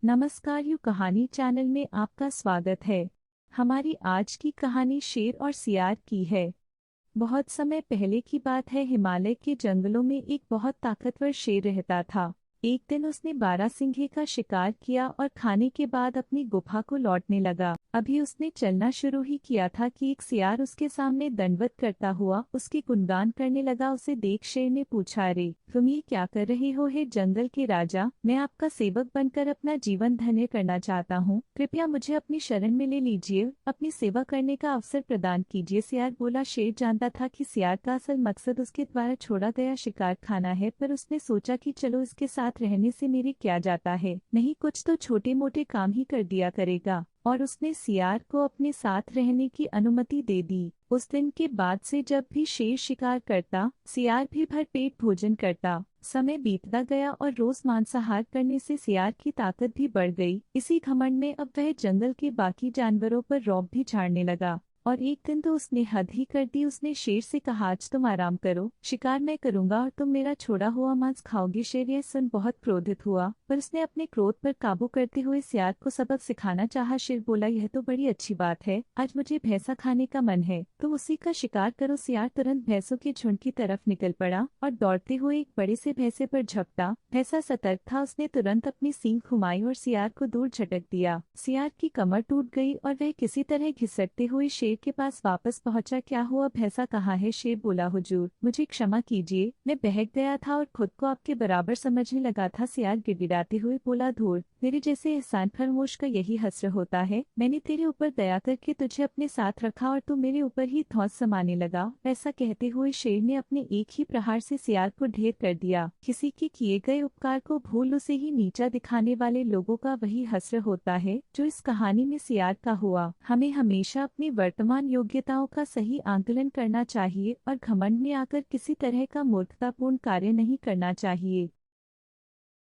नमस्कार, यू कहानी चैनल में आपका स्वागत है। हमारी आज की कहानी शेर और सियार की है। बहुत समय पहले की बात है। हिमालय के जंगलों में एक बहुत ताकतवर शेर रहता था। एक दिन उसने बारहसिंघे का शिकार किया और खाने के बाद अपनी गुफा को लौटने लगा। अभी उसने चलना शुरू ही किया था कि एक सियार उसके सामने दंडवत करता हुआ उसकी गुणगान करने लगा। उसे देख शेर ने पूछा, अरे तुम ये क्या कर रहे हो हे जंगल के राजा? मैं आपका सेवक बनकर अपना जीवन धन्य करना चाहता हूँ। कृपया मुझे अपनी शरण में ले लीजिए, अपनी सेवा करने का अवसर प्रदान कीजिए। सियार बोला। शेर जानता था कि सियार का असल मकसद उसके द्वारा छोड़ा गया शिकार खाना है, पर उसने सोचा कि चलो इसके साथ रहने से मेरे क्या जाता है, नहीं कुछ तो छोटे मोटे काम ही कर दिया करेगा। और उसने सियार को अपने साथ रहने की अनुमति दे दी। उस दिन के बाद से जब भी शेर शिकार करता, सियार भी भरपेट भोजन करता। समय बीतता गया और रोज मांसाहार करने से सियार की ताकत भी बढ़ गई। इसी घमंड में अब वह जंगल के बाकी जानवरों पर रौब भी झाड़ने लगा। और एक दिन तो उसने हद ही कर दी। उसने शेर से कहा, आज तुम आराम करो, शिकार मैं करूंगा और तुम मेरा छोड़ा हुआ मांस खाओगे। शेर यह सुन बहुत क्रोधित हुआ, पर उसने अपने क्रोध पर काबू करते हुए सियार को सबक सिखाना चाहा। शेर बोला, यह तो बड़ी अच्छी बात है, आज मुझे भैंसा खाने का मन है, तुम उसी का शिकार करो। सियार तुरंत भैंसों के झुंड की तरफ निकल पड़ा और दौड़ते हुए एक बड़े से भैंसे पर झपटा। भैंसा सतर्क था, उसने तुरंत अपनी सींग घुमाई और सियार को दूर झटक दिया। सियार की कमर टूट गई और वह किसी तरह घिसटते हुए शेर के पास वापस पहुंचा। क्या हुआ, भैंसा कहाँ है? शेर बोला, हुजूर मुझे क्षमा कीजिए, मैं बहक गया था और खुद को आपके बराबर समझने लगा था। सियार गिड़गिड़ाते हुए बोला, धूर, मेरे जैसे एहसान फरामोश का यही हश्र होता है। मैंने तेरे ऊपर दया करके तुझे अपने साथ रखा और तू मेरे ऊपर ही धौंस समाने लगा। ऐसा कहते हुए शेर ने अपने एक ही प्रहार से सियार को ढेर कर दिया। किसी के किए गए उपकार को भूल उसे ही नीचा दिखाने वाले लोगों का वही हश्र होता है जो इस कहानी में सियार का हुआ। हमें हमेशा अपनी वर्तमान योग्यताओं का सही आंकलन करना चाहिए और घमंड में आकर किसी तरह का मूर्खतापूर्ण कार्य नहीं करना चाहिए।